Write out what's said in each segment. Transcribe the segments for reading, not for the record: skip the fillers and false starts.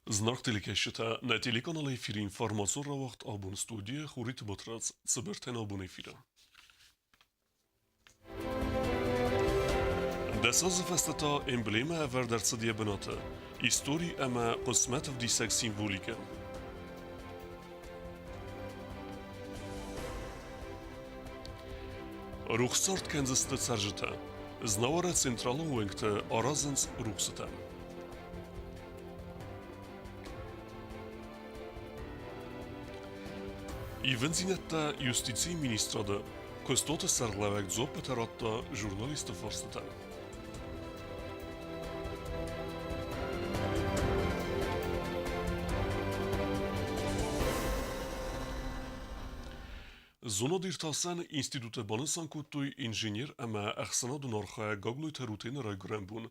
Знак телекешета на телеканале ефир информацион ра вақт абун студия хурит ботрац цыбертен абун эфира. Десаз фестата эмблема эвердерцадия бената. Истории эма قسمت в дисек символика. Рухсарт кензесте царжета. Знавара централу уэнгте аразенс рухсата. I vënzinetta justici ministrade, këstote sërlevek zopet e ratta jurnalistë forstëta. Zona dirtasen institute banësan kutuj inxinjer e me ehsena dunarkhe gaglujt e rutinë rajgërën bun,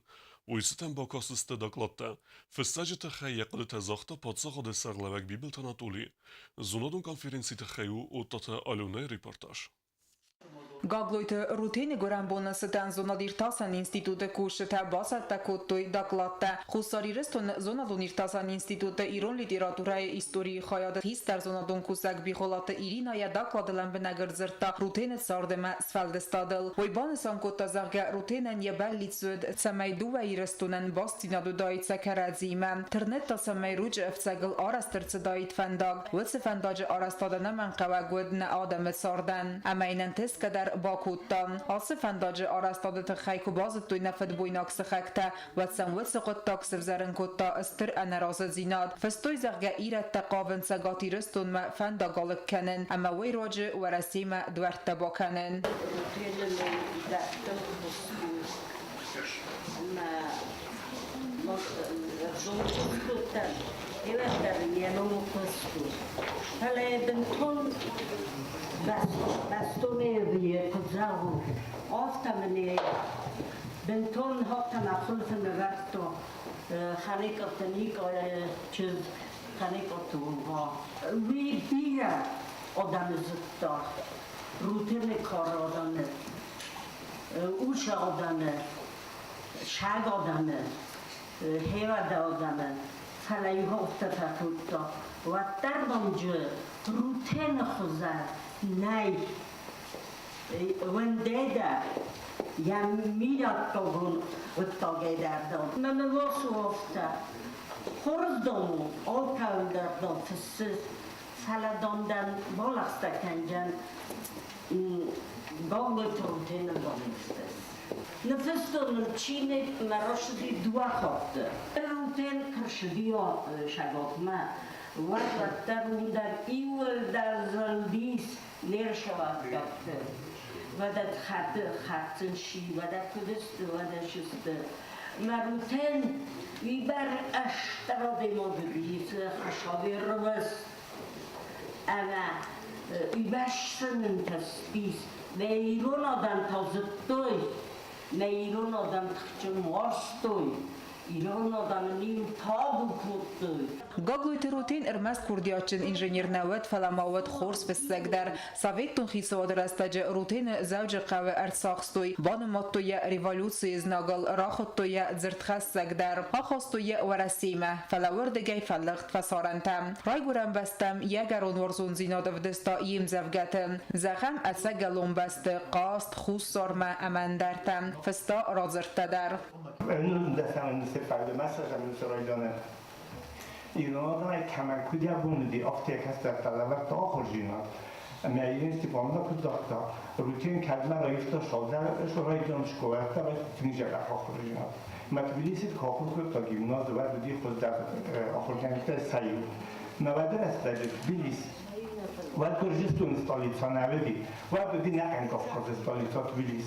ujësëten bakasës të daklatte, fëstajët e khej e këtë të zakhta patsaga dhe sërlevek bibel të natuli, zona dun konferenci të kheju u të të alune reportash. Gaglojtë rutini Goranbonës të në zona dirtasan institute kushë të basat të kutoj daklatte. Khusari të në zona dun dirtasan institute iron literaturaj istori khajadet hister zona dun kusak biholat të irinaja daklatë lëmbë në gërzërta rutinit sarde me sfeldestadel. Ojbanësan këtë të zagja rutinen je bellicud që me duve i rëstunen bastina dudajt se keradzime. Tërnet të se me rujë efcegël arastër që dajt fendag, vëtë fendagë arastade në menkava gud në ademët sarden. Amejnen tis këder bakuttan. Asë fendagë arastade të khajku bazët tuj në fëtbujnak së khekte, vëtësen vëtësë këttak së vzërën këtta ëstër e në razët zinat. Fëstoj zërga iret të kavën se gati rëstun me fendagalëk kënin, e me vej rojë u arasime duert të bakënin. Bastonerië Kozaru, oftamene, benton hoptam afulten verto, Hanikotanico, Hanikotova. We bia odamızda, rutine kar odamı, uşa odamı, şag odamı, hevada odamı, falayı hofta takutta, vattardamcı, rutine khuzar. Nej, vendetta, jag mirat någon upptagit där då. Men det var så ofta, hos dem, avkallade dem för falla de den bollakstakanjan, gånget rutinen gångstes. När förstånden Kina med röstade dua hoppade. Rutin kanske vi har shagat med. Vart där under ivel där zaldis neerschwat gabte. Wat dat harten schi, wat dat kudste, wat dat schuste. Maar uten wie ber ashtarade modbis, khashavirwas. Ama überschen tasbis. Meirun adam tazıttoy. Meirun adam txçım varstoy. İran adamının tabu kurdu. Gaglujtë rutin ërmes kurdiaqën inxhenjernëvet falamawet khors fësegder. Savettun xisod rastajë rutinë zavgjë qave ertsakstuj. Banë mattuja revoluciyi znagal raxottuja zërtxas segder. Akhastuja warasime. Falawërdegej fallëgt fasarentem. Rajguren bestem jegaron warzun zinad vdesta jim zevgetën. Zaghem atsegalon beste qast xussarma amandertem. Fësta razërteder. استفاده مساج من سرایدانه ایران های کمکودی بوندی افتی کس در طلبت تا آخر جینات میایین استفاده کد دکتا روتین کلمه رایفتا شده سرایدان شکوهتا و تنیجه در آخر جینات مطبیلیسی کافر کد تا گیمناز و بدی خود در آخر جینات سایو نوادر است در بیلیس و کرجستون استالیتا نویدی و بدی نه انکاف استالیتا بیلیس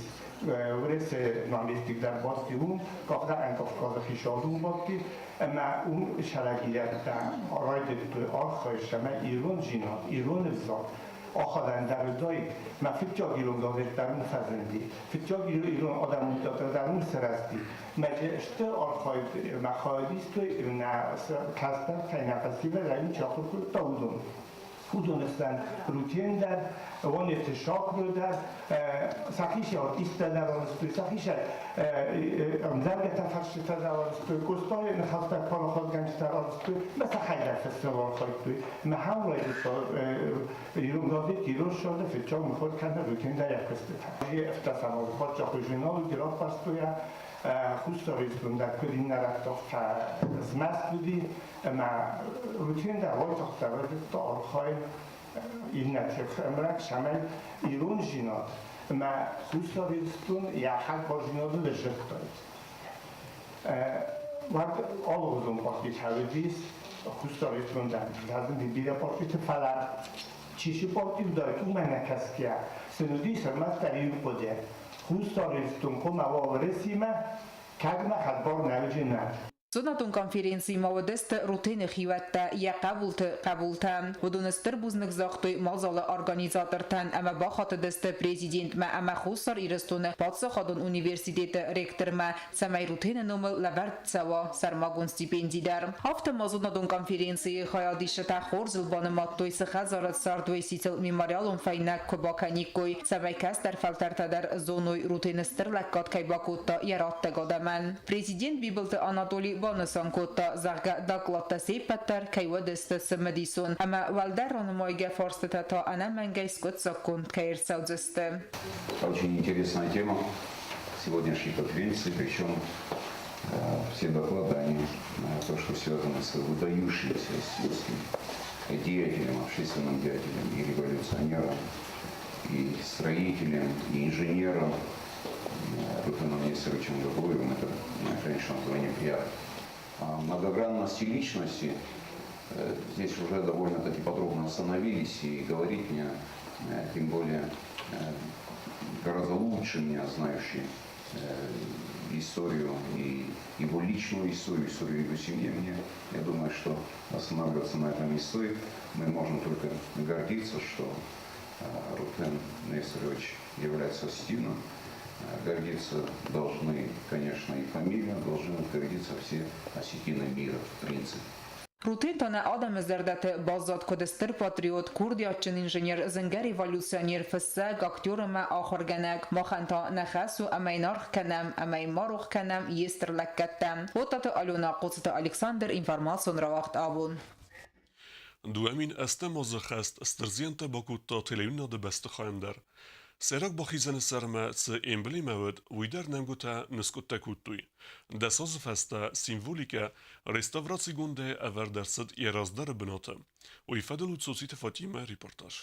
ورس نامیستیک در باستی اون که در انکاف خیشادون باستی اما اون شرکیت در آراید توی آخرش ما ایران جینات ایران زاد آخرین در دای ما فکر ایران داده در اون فزندی فکر ایران آدم داده در اون سرستی مجلس آخرین مخایدیست توی کسب که نفسی و رای چاخور کرد تاودون خودونستن روتین در وان اتشاق رو در سخیش آرتیست در آرستوی سخیش امزرگ تفرش در آرستوی گستای نخواست در پالا خود گنج در آرستوی مثل خیلی در فستیوال خواهی ما هم رای ایرون گازی تیروش شده فچا میخورد کنه روتین در یک فستیوال یه افتسامال خود جا خوشینال و گراف باستوی خوستاریستون در کدین نرفتاف اسمست بودی ما روتین در وای تخترات تا آرخای این نتیخ امرک شمال ایرون جینات ما خوستاریستون یا حد با جینات لجت دارید وقت آلوزون باقی کردیست خوستاریستون در لازم بیره باقی تفلر چیشی باقی دارید اون من نکست که سنودی سرمت در این بوده خوستاریستون که موارسیمه کدمه خدبار نوجه ند Зонатун конференции мавадест рутин хиватта я قبولتن و دونستر بوزنک زاختوی مازال организатортан اما با خاطر دست президент ما اما خوستار ایرستون پادسا خادون اونیورسیتیت رکتر ما سمی روتین نومل لورد سوا سرماگون ستیپندی در هفته مازوناتون конференции خیادیش تا خورزل بانماتوی سخزارت ساردوی سیتل میماریالون فینک کباکنیکوی سمی کس در فلترتا در زونوی روتین استر لکات که باکوتا یرات تگادمن президент بیبلت آناتولی بانسان کوتا زغگا داکلاتا سیپتر کیو دست مدیسون اما والدر رانمایگه форстета та она мангайскот закон каирсаудзесте. Очень интересная тема сегодняшней конференции, причем все доклады, они то, что связано с выдающимся сельским деятелем, общественным деятелем и революционером, и строителем, и инженером Рутеном Нестеровичем Гаглоевым, это, конечно, вдвойне приятно. Многогранности личности здесь уже довольно-таки подробно остановились, и говорить мне, тем более гораздо лучше меня знающий историю и его личную историю, историю его семьи, мне, я думаю, что останавливаться на этом не стоит. Мы можем только гордиться, что Рутен Нестерович является осетином. Гордиться должны, конечно, и фамилия, должны гордиться все осетины мира, в принципе. روتین تانه آدم زردت بازداد کدستر پاتریوت کوردیاتچن انجینیر زنگر ایوالوسیونیر فسه گاکتور ما آخرگنگ ماخنتا نخس و امینارخ کنم امیماروخ کنم یستر لکتم و تات آلونا قدست الکساندر اینفرماسیون را وقت آبون دوامین استماز خست استرزینت باکوتا تلیونا ده بست خواهم در سراغ با خیزن سرمه سه امبلی مود ویدر نمگوتا نسکوتا کوتوی دساز فسته سیمولیکه رستاوراسی گونده اور درصد یرازدار بناته و ایفادلو سوسیت فاتیمه ریپورتاج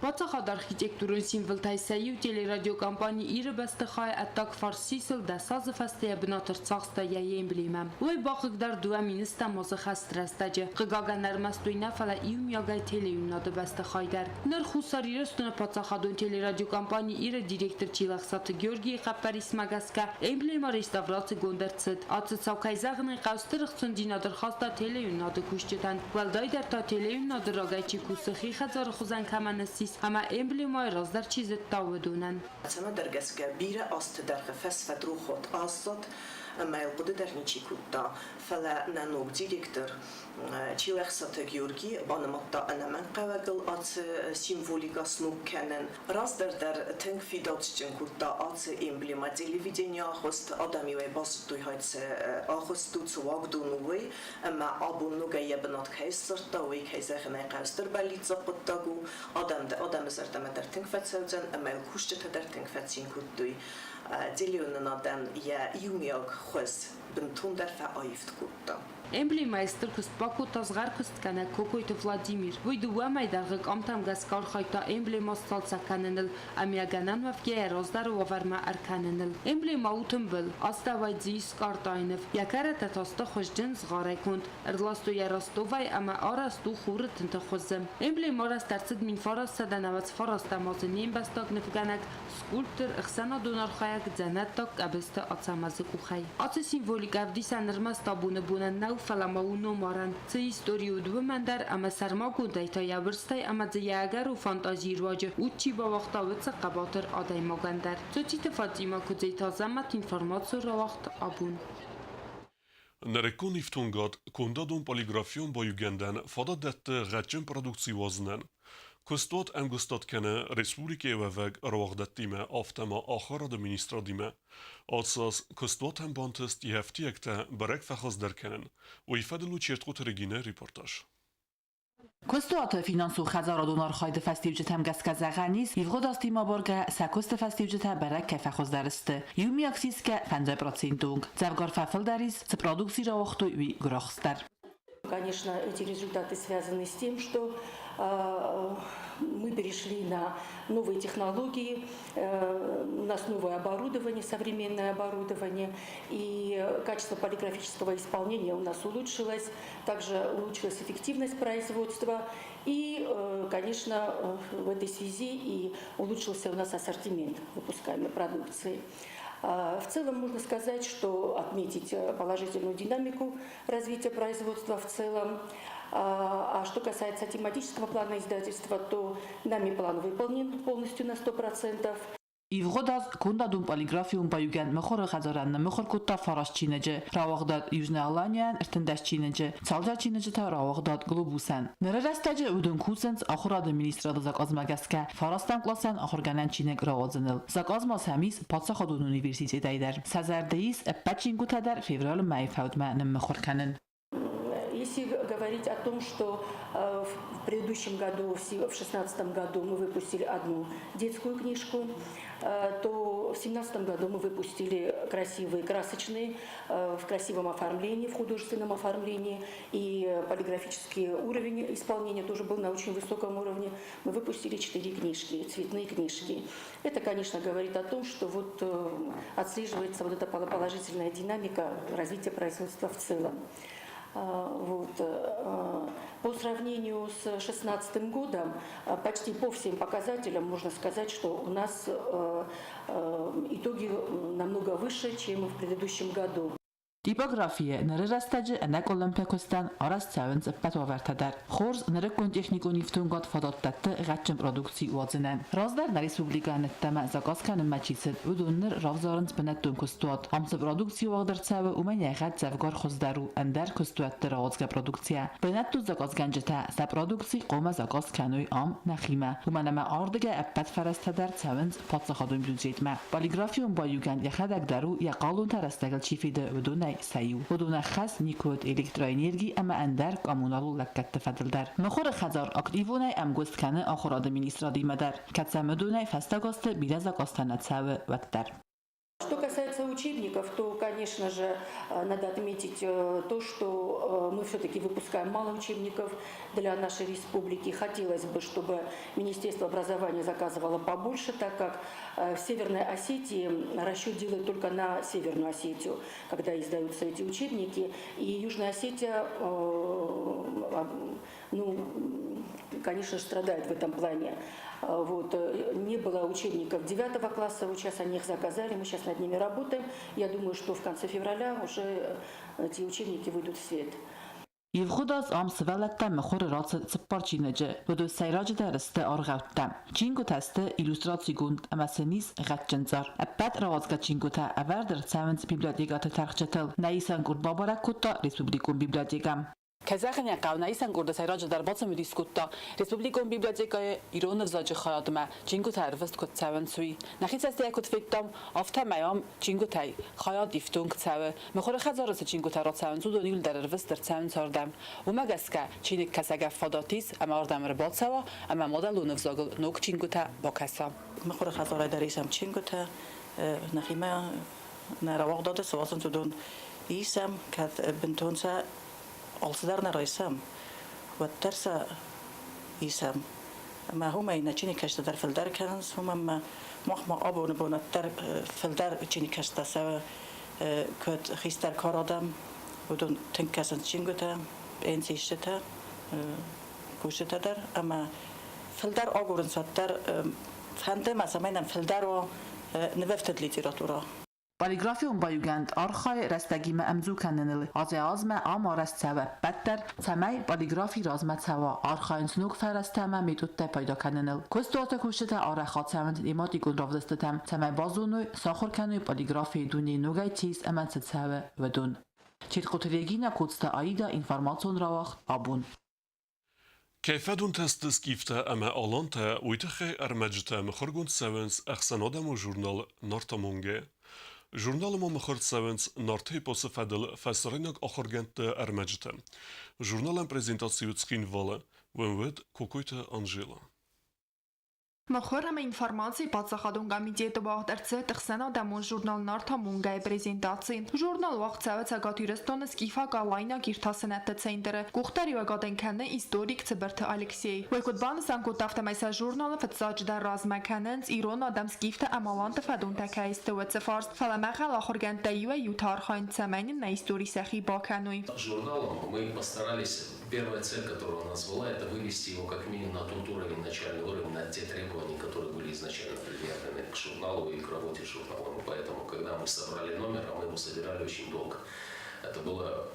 Բացախադ արխիտեկտուրոն սիմվլտայսայի ու տելերադիոկամպանի իրը բստխայ ատակ ֆարսիսլ դասազը ֆաստեյա բնաթրցաղստա යայի էմբլիմը։ Ուй բախık dar duaministă moză xastrastajă. Qıqaganlar mastoyna fala iu miagay teleyunnadı bስተխայդar. Նր խուսարիրստունը բացախադոն տելերադիոկամպանի իրը դիրեկտոր Չիլախսատը Գյորգի Խապարիս Մագասկա էմբլեմա ռեստավրացը գոնդերցıt. Ացծավկայզաղնի qavstırıqçın dinadırxasta teleyunnadı kuşçıtan. Valdayder ta teleyunnadı ragayçi kusıxi xazarı xuzan kamanısis. اما امبلیمای راز در چیز تاودونن. مثلا درگس کبیره است در قفس فترو خود آسد اما القدر در نیچی کتا فلا نانوک دیرکتر چیلخ سات گیورگی بانماتا انا من قوادل آت سیمولیکا سنوک کنن راز در تنگ فیدات چن کتا آت امبلیما تلویزیونیا خست آدمی و باز توی هایت آخست تو سواق دونوی اما آبون نوگای بنات کیسر تاوی کیسر خنای قاستر بالیت زقطاگو آدم زرتم در تنگ فتسوزن اما الکوشت در تنگ فتسین کتوی دیلیون آدم یا یومیاگ خوز بنتون در فعایفت کتا. Emblemaster kustbaku tazgarkust kana kokoyt Vladimir. Vuyduwa maydargık amtam gaskar khayta emblemas salsa kanenil amiaganan mafge rozdar wavarma arkanenil. Emblema utumbel asta vaydzis kartaynov. Yakara tatasta khoshjin zgaraykund. Erlasto yarastovay ama arastu khurut intakhozem. Emblema rastarsid min faras sadanavat faras tamazenin bastak nefganak skulptor ihsana donar khayak zanatak abesta atsamazik ukhay. Atse simvolik avdisanirmas tabune bunan فلاماونو مارن چه استوریو دو من در اما سرما گوندای تا یابرستای اما زیاگر و فانتازی رواجه او چی با وقت آوت قباتر آدای مگندر چه چی تفاجیما کجای تازمت اینفرماسیون را وقت آبون Nerekon iftungat kundadun poligrafion boyugenden fadadette rätjen produktioznen. Kustot emgustat kene Republike veveg ravagdettime aftema achar administradime. Alsas kustot hembantest i heftiekte berek fechazderkenen. و ifedelu čertkut regine reportaż. Questo finansu خزار دونار خاید فستیوجت هم گس که زغنیس یفغو داستی ما برگه سکوست فستیوجت برک که فخوز درسته یومی اکسیس که 50% دونگ زفگار ففل داریس ز پرودکسی را وقتو وی گراخستر. Конечно, эти результаты связаны с тем, что мы перешли на новые технологии, у нас новое оборудование, современное оборудование, и качество полиграфического исполнения у нас улучшилось, также улучшилась эффективность производства, и, конечно, в этой связи и улучшился у нас ассортимент выпускаемой продукции. В целом можно сказать, что отметить положительную динамику развития производства в целом. А что касается тематического плана издательства, то нами план выполнен полностью на 100%. یفغو داز کندا دون پالیگرافیون بایوگن مخور خزارن مخور کتا فراش چینجه راوغ داد یوزن آلانیان ارتندش چینجه سالجا چینجه تا راوغ داد گلوبوسن نره رستجه ودون کوسنس آخر آد مینیستر زاک آزمگسکه فراستن کلاسن آخر گنن چینگ راوزنل زاک آزما سمیز پاتسا خودون اونیورسیتی دایدر سازردهیس اپچینگو تدر فیورال مای فودما نمخور کنن. Если говорить о том, что в предыдущем году, в 2016 году мы выпустили одну детскую книжку, то в 2017 году мы выпустили красивые, красочные, в красивом оформлении, в художественном оформлении, и полиграфический уровень исполнения тоже был на очень высоком уровне. Мы выпустили 4 книжки, цветные книжки. Это, конечно, говорит о том, что вот отслеживается вот эта положительная динамика развития производства в целом. Вот. По сравнению с 2016 годом, почти по всем показателям можно сказать, что у нас итоги намного выше, чем в предыдущем году. Typografie nere rastedje enek Olympekostan aras całens petwaverteder. Chorz nere kontechnikon iftungat fadattette gatchen produkcji uadzinen. Razdar na Republika netteme zakaskan machiset udunner ravzarens benettun kostuat. Amse produkcji uagder cawe umenjechat zevgar khozdaru ender kostuatte razga produkcja. Benettu zakasganjeta sa produkcji qoma zakaskanui am nakhima. Umeneme ardige epet feresteder całens patsakhadun budgetme. Poligrafion bayugan yahadak daru yaqalun terastegel chifide udun سیو بدون خاص نیکود الکترونیرگی اما اندر کامونالو لکت تفضل مخور خزار اکتیفونه ام گوست کنه آخر آدم مینیسترادی مدر کتسم مدونه فستگاست بیرز کاستانت سو وقتر. Что касается учебников, то, конечно же, надо отметить то, что мы все-таки выпускаем мало учебников для нашей республики. Хотелось бы, чтобы Министерство образования заказывало побольше, так как в Северной Осетии расчет делает только на Северную Осетию, когда издаются эти учебники. И Южная Осетия, конечно же, страдает в этом плане. Вот. Не было учебников 9 класса, вот сейчас они их заказали, мы сейчас над ними работаем. Я думаю, что в конце февраля уже эти учебники выйдут в свет. Yevxudaz am svelette mexor rat sparchinece bodo sayrac derste argautte cingo teste illustratigun amasenis gatchenzar appat rawazga cingota averder cement biblioteka tarxchetel naisan gur babarakutta Republikun bibliotekam کزاخن قاونایسان گرده سیراج در باطن می‌دیسکوتا رسپوبلیکون بیبلیوتکای ایران وزاج خیادم چینگو تعرفت کد سوان سوی نخیت از دیگه کد فکتام آفته میام چینگو تای خیاد دیفتونگ سوه مخور خزارس چینگو ترات سوان سو دونیل در روز در سوان سردم و مگسکه چینک کساگه فداتیس اما آردم رباط سوا اما مدل نوزاگل نوک چینگو تا با کسا مخور خزاره دریسم چینگو تا نخیمه نرواق داده سواسن تو دون ایسم که بنتونسه آلسدار نرایسم و ترس ایسم ما هم این چینی کشت در فلدر کنس هم ما آب نبود در فلدر چینی کشت سو کد خیستر کار آدم بدون تنگ کسان چینگوته این سیشته گوشته در اما فلدر آگورن سوتر فهمته مثلا من فلدر و نوفتد لیتراتورا Poligrafion bayugand arxay rastagi me emzu kanenil az me amarast sava better samay poligrafi razmat sava arxayn snuk ferastama mitutte payda kanenil kostota kushta arxat samant imati gun ravdastatam samay bazunu sakhur kanu poligrafi duni nugay cheese aman sava vedun Չիրկոթերեգինա կոծտա այդա ինվարմացիոն ռավախ աբուն։ Keyfedun test skifte ama alante uitige ermecte mechorgunt sevens exenodemo jurnal nartamonge. Jurnalemo mechort sevens nartepose fedel fesarinak achorgente ermecte. Jurnalem prezentaciu schin vale, wenwed kokoite Angela. Մխորը ինֆորմացիա բացախադուն կոմիտետը բաղդերցը տխսանա դամոն ժուրնալ նարթամունգայ պրեզենտացի։ Ժուրնալ վաղցավեց ագատյուրստոնը սկիֆա կալայնա գիրթասնետը ցենդերը։ Կուղտարի վագատենքանը իստորիկ ծբրթը Ալեքսեյ։ Վեկոդբանը սանկոտավտը մայսա ժուրնալը ֆծաջ դա ռազմականենց իրոն ադամ սկիֆտը ամալանտը ֆադուն տակայստը վեցֆարս ֆալամախալ ախորգանտայու ютархан цаманин на истории сахи бакануй. Журналом мы постарались, первая цель, которая у нас была, это вывести его как минимум на тот уровень, начальный уровень, на те требования, которые были изначально предъявлены к журналу и к работе журнала. Поэтому, когда мы собрали номер, а мы его собирали очень долго, это было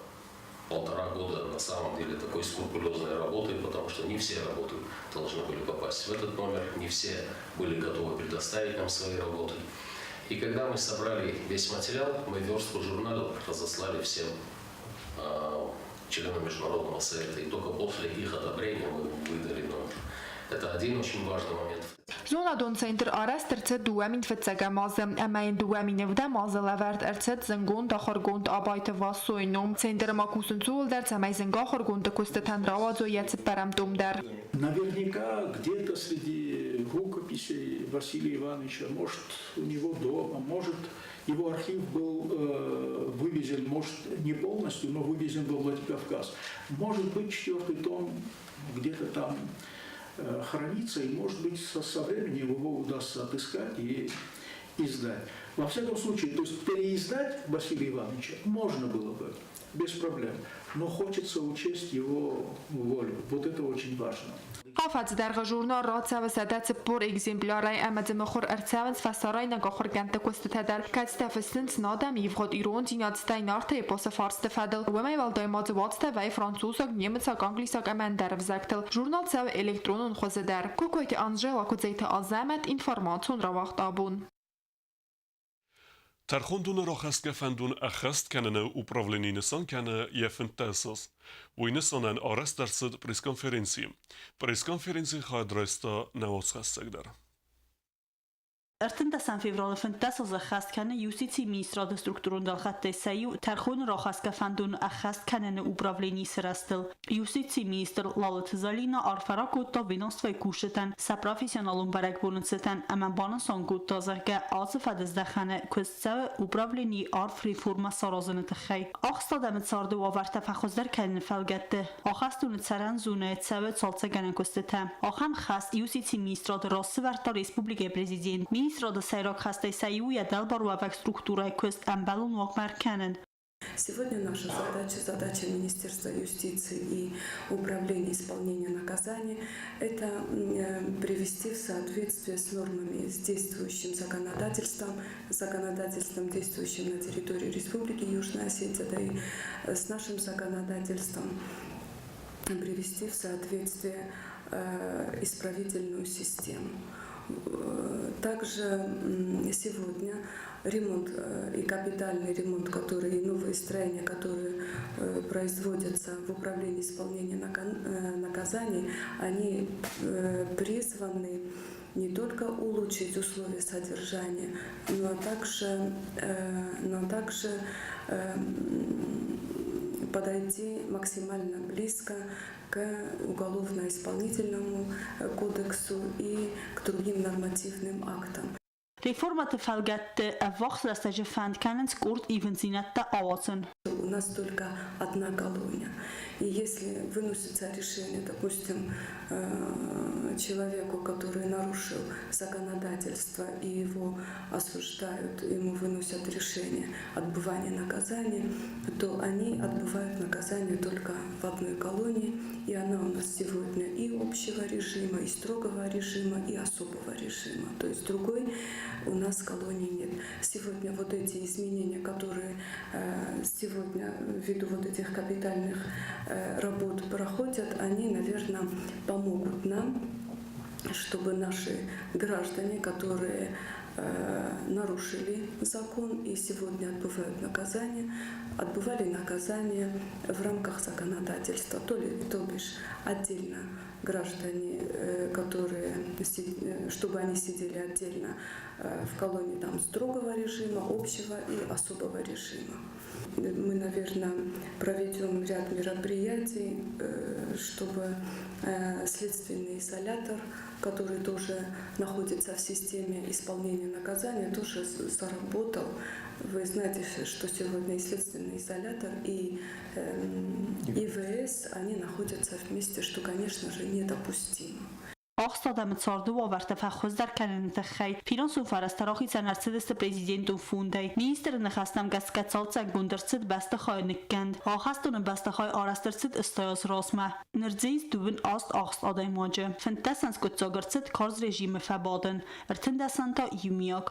1,5 года на самом деле такой скрупулезной работы, потому что не все работы должны были попасть в этот номер, не все были готовы предоставить нам свои работы. И когда мы собрали весь материал, мы верстку журнала разослали всем членам Международного совета, и только после их одобрения мы выдали номер. Это один очень важный момент. Զոնադոն ցենտր արաստրցը դուամին ֆծագամազը ամայն դուամին վდა մազալավարդ արցած զնգոն դախորգոն աբայտը վասոյնում ցենտրը մակուսունցուլ դարձ ամայն զնգախորգոն տկուստան რავաձո яцепарамтум дар. Наверняка где-то среди рукописей Василия Ивановича, может, у него дома, может, его архив был вывезен, может, не полностью, но вывезен во Владикавказ. Может быть, 4-й том где-то там хранится, и, может быть, со временем его удастся отыскать и издать. Во всяком случае, то есть переиздать Василия Ивановича можно было бы, без проблем, но хочется учесть его волю. Вот это очень важно. Հաֆած դարղը ժուրնալ ռացավը սադացը պոր էգզեմպլարայ ամadzը մխոր արցավնց վասարայ նագախոր գանտը կոստտադար կացտավսնց նադամ իվղոտ իրոն դինացտայն արտը էպոսը ֆարստը ֆադել ուեմայ վալդոյմածը վացտը վայ ֆրանցուսակ նեմեցակ անգլիսակ ամեն դարվ զակտել ժուրնալ ցավ էլեկտրոնուն խոզեդար կոկոյտի Անժելա կոծեյթը ազամət ինֆորմացիոն րավախտ աբուն Terchondun rochestgefendun achest kennene upravleninesan kenne jefentesas. Uinesan en arrestersid preskonferentie. Preskonferentie gaat dresta na oschestegder. ارتندسان فیورال فنتاس از خست کنه یوسیتی میستراد سترکتورون دل خط سیو ترخون را خست کفندون اخست کنه اوپراولینی سرستل یوسیتی میستر لالت زالینا آرفراکوت تا ویناست و کوشتن سپروفیسیونالون برک بولنستن اما بانن سانگوت تازه که آزف دزدخانه کسته اوپراولینی آرف ریفورما سرازن تخی آخستا دمت سارده و آورت فخوزدر کنه فلگته آخستون سرن زونه تسوه سالسه کنه کسته آخم خست یوسیتی میستراد راست ورتا ریسپوبلیک پرزیدنت Министра Сайрак Хастай Саюя дал баруавак структура квест амбалун вокмарканен. Сегодня наша задача Министерства юстиции и Управления исполнения наказаний – это привести в соответствие с нормами, с действующим законодательством, действующим на территории Республики Южная Осетия, да и с нашим законодательством, привести в соответствие исправительную систему. Также сегодня ремонт и капитальный ремонт, и новые строения, которые производятся в управлении исполнения наказаний, они призваны не только улучшить условия содержания, но также подойти максимально близко к уголовно-исполнительному кодексу и к другим нормативным актам. Реформата фалгатте авахластаже фандканен скурт ивензинатта авацен. У нас только одна колония. И если выносится решение, допустим, человеку, который нарушил законодательство, и его осуждают, ему выносят решение отбывания наказания, то они отбывают наказание только в одной колонии, и она у нас сегодня и общего режима, и строгого режима, и особого режима. То есть другой у нас колонии нет. Сегодня вот эти изменения, которые сегодня ввиду вот этих капитальных работ проходят, они, наверное, помогут нам, чтобы наши граждане, которые нарушили закон и сегодня отбывали наказание в рамках законодательства, то бишь отдельно граждане, чтобы они сидели отдельно в колонии там строгого режима, общего и особого режима. Мы, наверное, проведем ряд мероприятий, чтобы следственный изолятор, который тоже находится в системе исполнения наказания, тоже заработал. Вы знаете, что сегодня и следственный изолятор, и ИВС, они находятся вместе, что, конечно же, недопустимо. Աղստադամը ծորդու ավարտաֆախոզդար կանենտը խայ Ֆինանս ու ֆարաստարախիցան արցեդստը պրեզիդենտու ֆունդայ Մինիստրը նխաստամ գասկացալցակ գունդրցիտ բաստախայ նկկանդ Աղաստոնը բաստախայ արաստրցիտ ըստայոս ռոսմա Նրձեից դուվն աստ աղստադայ մոջը Ֆնտասանց կոծոգրցիտ քորզ ռեժիմը ֆաբադն Րթնդասանտա իմիակ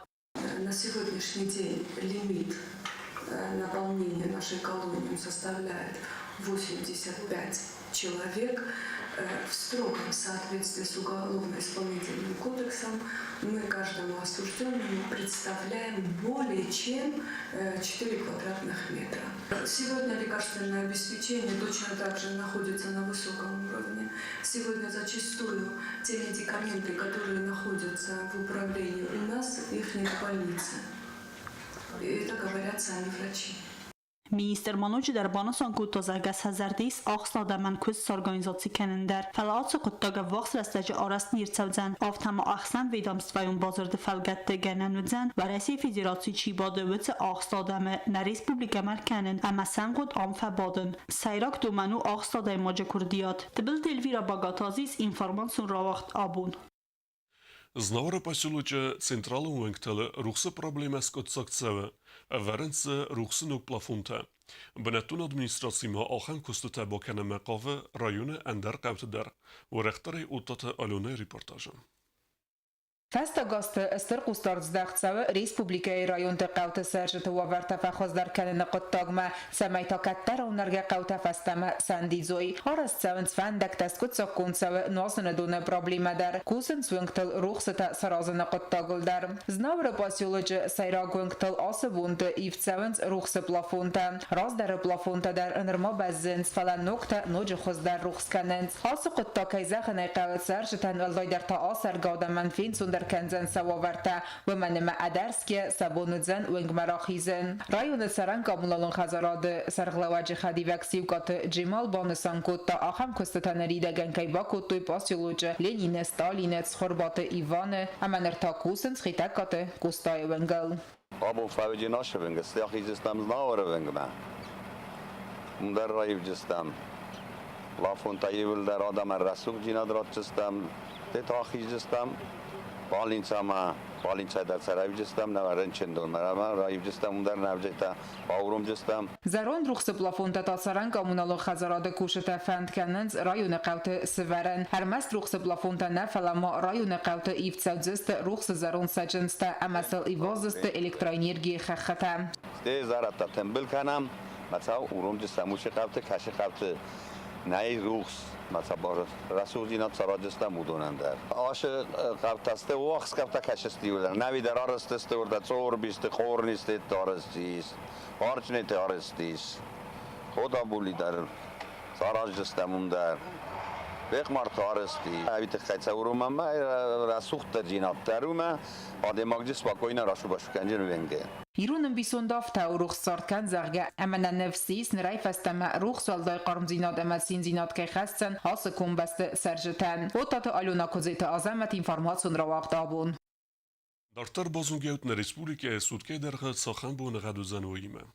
На сегодняшний день лимит наполнения нашей колонии составляет 85 человек. В строгом соответствии с Уголовно-исполнительным кодексом мы каждому осужденному представляем более чем 4 квадратных метра. Сегодня лекарственное обеспечение точно так же находится на высоком уровне. Сегодня зачастую те медикаменты, которые находятся в управлении у нас, их нет в больнице. И это говорят сами врачи. Minister Manuç Darbanısan kutozargas hazardis աղստադաման քուս օրգանիզացի կեննդար Ֆալացը կտագա վախս ռաստաճը արաստ նիրցավձան ավթամա ախսան վեդամստվայում բազրդը ֆալգատտը գանանուձան Վարասի Ֆեդերացի չի բադվıcı աղստադամը նա ռեսպուբլիկա մարքանն ամասան գոտ ամֆաբադն Սայրակ դումանու աղստադայ մոջը քուրդիատ Տբիլ Դելվիրա Բագաթազիս ինֆորմացիոն ռավախտ աբուն Znavara posiluje centrală uengtele ruxă probleme skotsaktsewe, averence ruxă nuk plafonte. Benetun administrațima aham kustute bakene mekave rayone ender kavteder, و rechtare utate alone reportaje. Festagast Eszter Kusztarcdachcawe Részpublikai rajon teqawte szerzete wavarta fachhozdar kenen qottagma szemajta kattara unarga qawta festama sandizoi aras cevens fendek teszkut szakkoncave noznedone problemadar kusen zwingtel ruxseta sarazene qottaguldar znavre pasiologe sairagwingtel asebunte ivcevens ruxse plafonta razdar plafonta dar enerma bezzens falan nokta noje hozdar ruxskanens asu qottakay zakhne qawt szerzeten aldaydar ta asar gaudaman fin Kenzen Savavarta و منم ادرسکه سبونزن ونگ مراخیزن رایون سران کاملالون خزاراد سرغلواج خدی وکسیو کات جمال بانسان کتا آخم کستتنری دگن کی با کتوی پاسیولوج لنین ستالین خربات ایوان اما نرتا کوسن خیتا کات کوستای ونگل Abo favci naše venge, stjah izistam znavore venge me. Mundar raiv jistam. Lafon tayivil dar adam rasuk jinadrat jistam. Tetah jistam. Balinca dar sarav jistam, navaran chendol marama raiv jistam mundar navjeta avrum jistam. Zaron ruxse plafonta tasaran kommunalon khazarade kusheta fand kanens rayone qawte sveren hermast ruxse plafonta nafalama rayone qawte ivtsadzist ruxse zaron sajensta amasal ivozist elektroenergie khakhata. Ste zarata tembel kanam, matsav urum jistam ushi qawte kashi qawte nay ruxs مثلا رسولی نتراجسته مودونندر. آش قبضته وقت قبضه کشستی بودن. نوی در آرستسته ورده چور بیست خور نیست دارستیس. هرچ نیت دارستیس. خدا بولی در سراجسته موندر. بیک مرد آرستی. اوی تخیصه وروم ما رسوخت جینات درومه. آدم ماجس با کوینه راشو باشو کنجن وینگه. Իրունն բիսոնդավ թա ուռուխ սարդքան զաղգա ամենա նվսիս նրայ ֆաստամա ռուխ սալդայ qarmzinad ամասին zinad կեխասցան հասը կոմբաստը սարժտան օտատը ալյոնա կոզետը ազամատ ինֆորմացիոն ռավաղտաբուն Դարտար բազունգեուտն ռեսպուլիկա է սուտկե դերղը ծախան բոնը ғադուզանոյիմը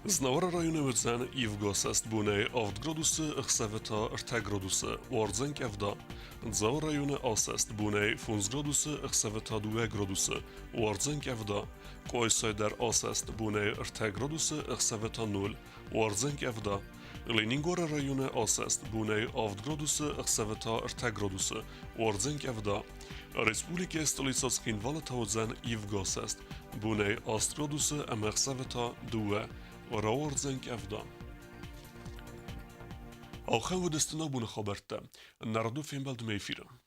Znavara rayonu vëzën Ivgosest bune avtgraduse ëkseveta 10 graduse Warzenk evda. Dzavara rayonu Asest bune funzgraduse ëkseveta 2 graduse Warzenk evda. Koysayder Asest bune 10 graduse ëkseveta 0 Warzenk evda. Leningora rayonu Asest bune avtgraduse ëkseveta 10 graduse Warzenk evda. Respublika stolica Skinvala tavzën Ivgosest bune astgraduse ëkseveta 2 Warzenk evda. آخر و دستنا بون خبرتا نردو فیم بلد میفیرم